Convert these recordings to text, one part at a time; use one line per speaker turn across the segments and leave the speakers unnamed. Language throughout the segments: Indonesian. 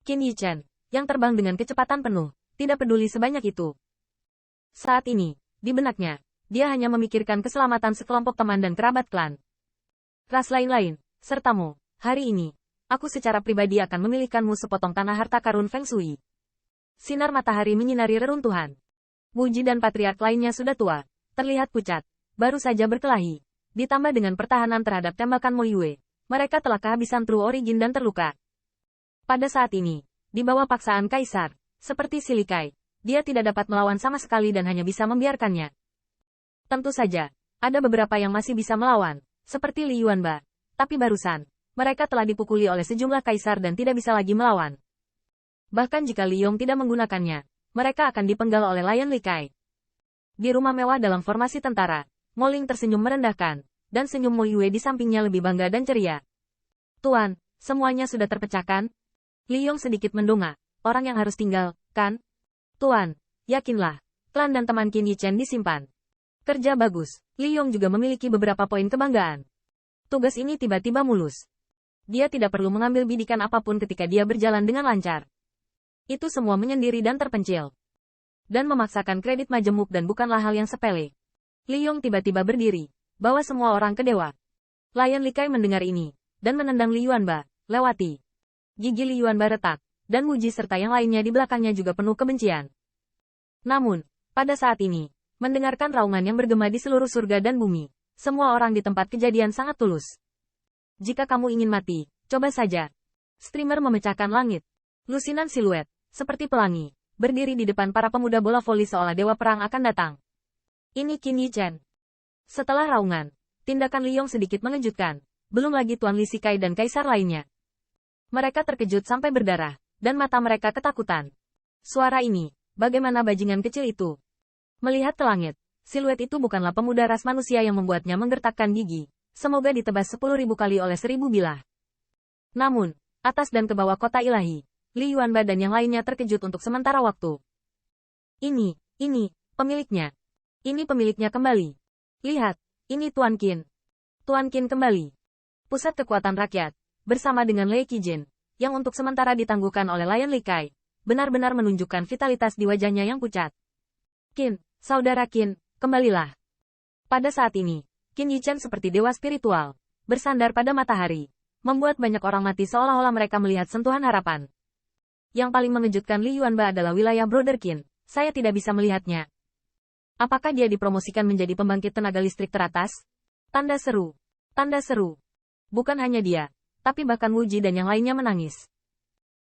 Qin Yichen, yang terbang dengan kecepatan penuh, tidak peduli sebanyak itu. Saat ini, di benaknya, dia hanya memikirkan keselamatan sekelompok teman dan kerabat klan. Ras lain-lain, sertamu, hari ini, aku secara pribadi akan memilihkanmu sepotong tanah harta karun Feng Shui. Sinar matahari menyinari reruntuhan. Wuji dan patriark lainnya sudah tua, terlihat pucat, baru saja berkelahi. Ditambah dengan pertahanan terhadap tembakan Mo Yue, mereka telah kehabisan True Origin dan terluka. Pada saat ini, di bawah paksaan Kaisar, seperti Silikai, dia tidak dapat melawan sama sekali dan hanya bisa membiarkannya. Tentu saja, ada beberapa yang masih bisa melawan, seperti Li Yuanba, tapi barusan, mereka telah dipukuli oleh sejumlah kaisar dan tidak bisa lagi melawan. Bahkan jika Li Yong tidak menggunakannya, mereka akan dipenggal oleh Lion Li Kai. Di rumah mewah dalam formasi tentara, Mo Ling tersenyum merendahkan, dan senyum Mo Yue di sampingnya lebih bangga dan ceria. Tuan, semuanya sudah terpecahkan? Li Yong sedikit mendongak, orang yang harus tinggal, kan? Tuan, yakinlah, klan dan teman Qin Yichen disimpan. Kerja bagus, Li Yong juga memiliki beberapa poin kebanggaan. Tugas ini tiba-tiba mulus. Dia tidak perlu mengambil bidikan apapun ketika dia berjalan dengan lancar. Itu semua menyendiri dan terpencil. Dan memaksakan kredit majemuk dan bukanlah hal yang sepele. Li Yong tiba-tiba berdiri, bawa semua orang ke dewa. Lion Li Kai mendengar ini, dan menendang Li Yuanba, lewati. Gigi Li Yuanba retak, dan Wuji serta yang lainnya di belakangnya juga penuh kebencian. Namun, pada saat ini, mendengarkan raungan yang bergema di seluruh surga dan bumi, semua orang di tempat kejadian sangat tulus. Jika kamu ingin mati, coba saja. Streamer memecahkan langit. Lusinan siluet, seperti pelangi, berdiri di depan para pemuda bola voli seolah dewa perang akan datang. Ini Qin Yichen. Setelah raungan, tindakan Li Yong sedikit mengejutkan, belum lagi Tuan Li Sikai dan kaisar lainnya. Mereka terkejut sampai berdarah, dan mata mereka ketakutan. Suara ini, bagaimana bajingan kecil itu? Melihat ke langit, siluet itu bukanlah pemuda ras manusia yang membuatnya menggertakkan gigi. Semoga ditebas 10.000 kali oleh 1000 bilah. Namun, atas dan ke bawah kota ilahi, Li Yuanba dan yang lainnya terkejut untuk sementara waktu. Ini pemiliknya. Ini pemiliknya kembali. Lihat, ini Tuan Qin. Tuan Qin kembali. Pusat kekuatan rakyat, bersama dengan Lei Qijin, yang untuk sementara ditangguhkan oleh Lion Li Kai, benar-benar menunjukkan vitalitas di wajahnya yang pucat. Qin, saudara Qin, kembalilah. Pada saat ini, Qin Yichen seperti dewa spiritual, bersandar pada matahari, membuat banyak orang mati seolah-olah mereka melihat sentuhan harapan. Yang paling mengejutkan Li Yuanba adalah wilayah Brother Qin, saya tidak bisa melihatnya. Apakah dia dipromosikan menjadi pembangkit tenaga listrik teratas? Tanda seru. Tanda seru. Bukan hanya dia, tapi bahkan Wuji dan yang lainnya menangis.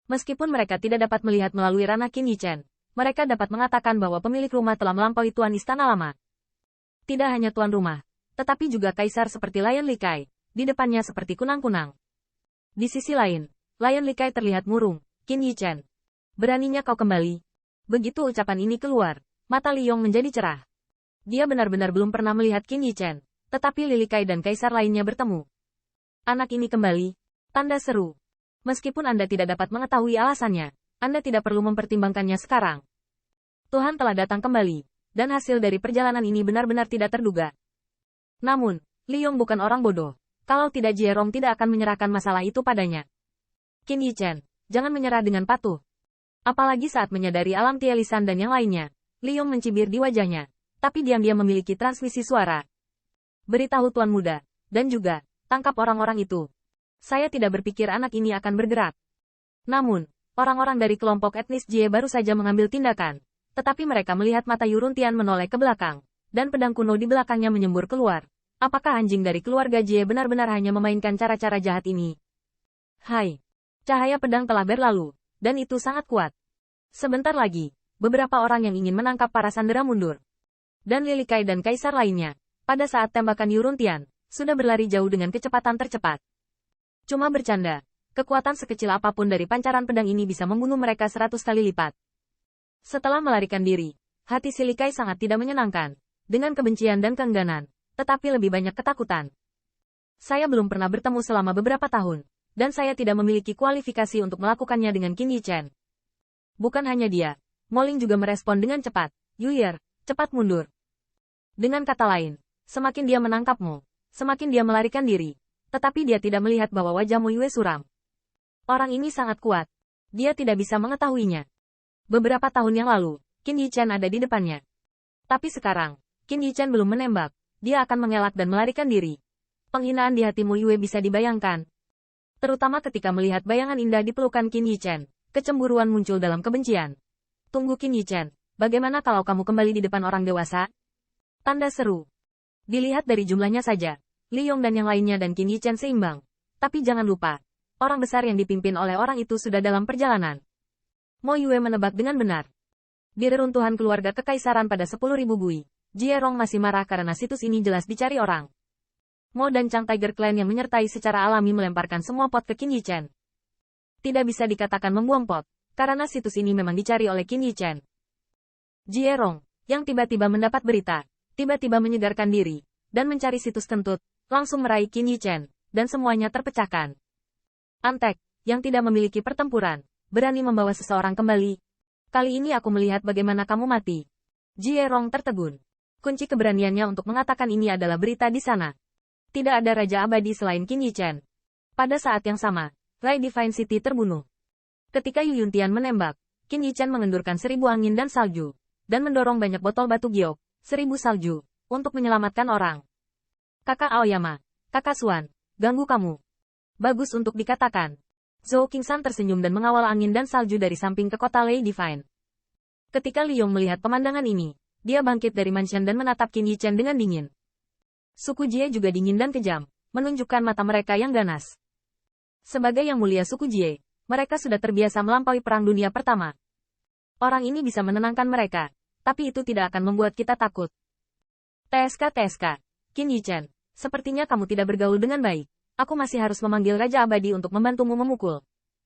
Meskipun mereka tidak dapat melihat melalui ranah Qin Yichen, mereka dapat mengatakan bahwa pemilik rumah telah melampaui tuan istana lama. Tidak hanya tuan rumah, tetapi juga kaisar seperti Lion Li Kai, di depannya seperti kunang-kunang. Di sisi lain, Lion Li Kai terlihat murung. Qin Yichen, beraninya kau kembali? Begitu ucapan ini keluar, mata Li Yong menjadi cerah. Dia benar-benar belum pernah melihat Qin Yichen, tetapi Li Kai dan kaisar lainnya bertemu. Anak ini kembali. Tanda seru. Meskipun Anda tidak dapat mengetahui alasannya, Anda tidak perlu mempertimbangkannya sekarang. Tuhan telah datang kembali, dan hasil dari perjalanan ini benar-benar tidak terduga. Namun, Li Yong bukan orang bodoh. Kalau tidak Jierong tidak akan menyerahkan masalah itu padanya. Qin Yichen, jangan menyerah dengan patuh. Apalagi saat menyadari alam Tielisan dan yang lainnya, Li Yong mencibir di wajahnya, tapi diam-diam memiliki transmisi suara. Beritahu Tuan Muda, dan juga, tangkap orang-orang itu. Saya tidak berpikir anak ini akan bergerak. Namun, orang-orang dari kelompok etnis Jie baru saja mengambil tindakan, tetapi mereka melihat mata Yuruntian menoleh ke belakang, dan pedang kuno di belakangnya menyembur keluar. Apakah anjing dari keluarga Jie benar-benar hanya memainkan cara-cara jahat ini? Hai! Cahaya pedang telah berlalu, dan itu sangat kuat. Sebentar lagi, beberapa orang yang ingin menangkap para sandera mundur. Dan Li Kai dan kaisar lainnya, pada saat tembakan Yuruntian, sudah berlari jauh dengan kecepatan tercepat. Cuma bercanda, kekuatan sekecil apapun dari pancaran pedang ini bisa membunuh mereka 100 kali lipat. Setelah melarikan diri, hati si Li Kai sangat tidak menyenangkan, dengan kebencian dan keengganan, tetapi lebih banyak ketakutan. Saya belum pernah bertemu selama beberapa tahun, dan saya tidak memiliki kualifikasi untuk melakukannya dengan Qin Yichen. Bukan hanya dia, Mo Ling juga merespon dengan cepat. Yuyer, cepat mundur. Dengan kata lain, semakin dia menangkapmu, semakin dia melarikan diri. Tetapi dia tidak melihat bahwa wajah Mo Yue suram. Orang ini sangat kuat. Dia tidak bisa mengetahuinya. Beberapa tahun yang lalu, Qin Yichen ada di depannya. Tapi sekarang, Qin Yichen belum menembak. Dia akan mengelak dan melarikan diri. Penghinaan di hati Mo Yue bisa dibayangkan. Terutama ketika melihat bayangan indah di pelukan Qin Yichen, kecemburuan muncul dalam kebencian. Tunggu Qin Yichen, bagaimana kalau kamu kembali di depan orang dewasa? Tanda seru. Dilihat dari jumlahnya saja, Li Yong dan yang lainnya dan Qin Yichen seimbang. Tapi jangan lupa, orang besar yang dipimpin oleh orang itu sudah dalam perjalanan. Mo Yue menebak dengan benar. Di reruntuhan keluarga kekaisaran pada 10.000 bui, Jie Rong masih marah karena situs ini jelas dicari orang. Mo dan Chang Tiger Clan yang menyertai secara alami melemparkan semua pot ke Qin Yichen. Tidak bisa dikatakan membuang pot, karena situs ini memang dicari oleh Qin Yichen. Jie Rong, yang tiba-tiba mendapat berita, tiba-tiba menyegarkan diri, dan mencari situs kentut, langsung meraih Qin Yichen, dan semuanya terpecahkan. Antek, yang tidak memiliki pertempuran, berani membawa seseorang kembali. Kali ini aku melihat bagaimana kamu mati. Jie Rong tertegun. Kunci keberaniannya untuk mengatakan ini adalah berita di sana. Tidak ada Raja Abadi selain Qin Yichen. Pada saat yang sama, Rai Divine City terbunuh. Ketika Yu Yuntian menembak, Qin Yichen mengendurkan 1000 angin dan salju, dan mendorong banyak botol batu giok, 1000 salju, untuk menyelamatkan orang. Kakak Aoyama, Kakak Suan, ganggu kamu. Bagus untuk dikatakan. Zhou Qingsan tersenyum dan mengawal angin dan salju dari samping ke kota Lei Divine. Ketika Li Yong melihat pemandangan ini, dia bangkit dari mansion dan menatap Qin Yichen dengan dingin. Suku Jie juga dingin dan kejam, menunjukkan mata mereka yang ganas. Sebagai yang mulia suku Jie, mereka sudah terbiasa melampaui Perang Dunia Pertama. Orang ini bisa menenangkan mereka, tapi itu tidak akan membuat kita takut. TSK, Qin Yichen, sepertinya kamu tidak bergaul dengan baik. Aku masih harus memanggil Raja Abadi untuk membantumu memukul.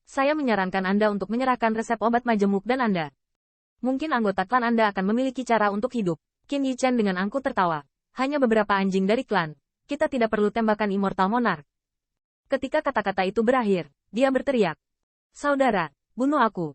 Saya menyarankan Anda untuk menyerahkan resep obat majemuk dan Anda. Mungkin anggota klan Anda akan memiliki cara untuk hidup. Qin Yichen dengan angkuh tertawa. Hanya beberapa anjing dari klan. Kita tidak perlu tembakan Immortal Monarch. Ketika kata-kata itu berakhir, dia berteriak. Saudara, bunuh aku.